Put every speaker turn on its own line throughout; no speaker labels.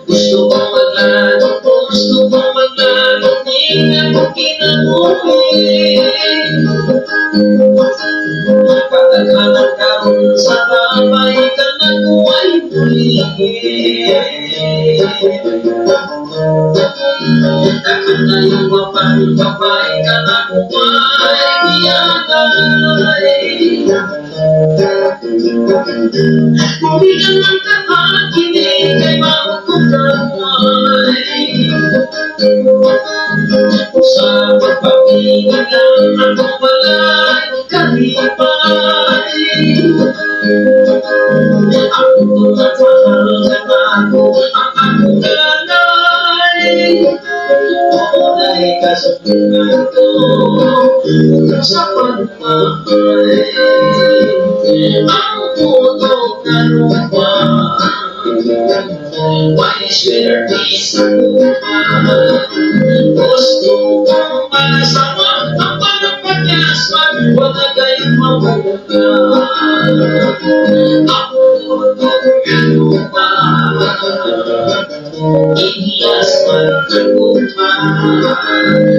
Gusto ko maglaro, di ako kinabuhi. Pagkakaroon sa babay ka na kuwa'y muli. Takot na yung babae ka na kuwa'y iyagay. Kung di ka man kakakinig kay makukukamay. Sa pagpapingin lang ako pala'y kalipay. Ako tumagmahal na ako ang akong nanay. Dahil kasabihan ko sa pagmamay. Ang puto na lupa, may swerte sa lupa. Gusto kong malasama ang panapagkasman, huwag na kayong mabuka. Ang puto na lupa, inilas man ang lupa.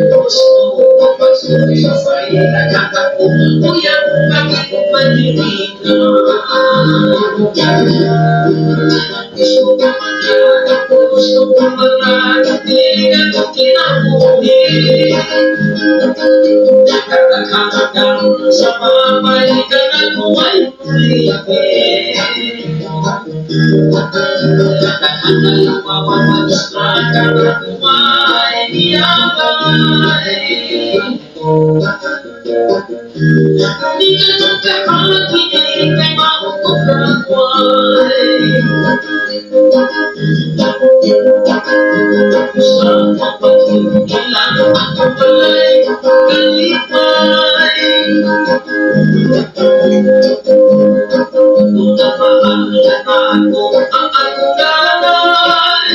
Gusto kong pagsusabay, nagkakakukuyan kami kung manilig na. Gusto ko mananatig ako kinabuhi. Nakakakaroon sa babay ka na kuwa'y muli. Nakakayong mapapagstran ka na kuwa'y niyagay. Di ka magkakakinig kay makukukamay. Sa pagpapingilan ako pala'y kalipay. Tunapaan na ako ang akong nanay.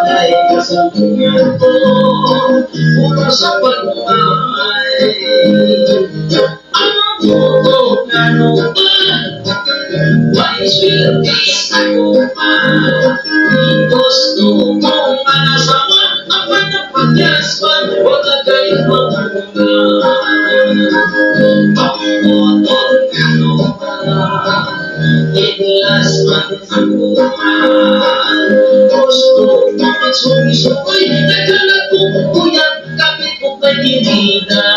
Dahil kasabihan ko mula sa pagmamay. Ang puto na lupa, may swerte sa lupa. Gusto kong malasama ang panapagkasman, huwag na kayong mabuka. Ang puto na lupa, inilas man ang lupa. Gusto kong magsumisukay, nagkalat kong kuyan, kapit kong paninida.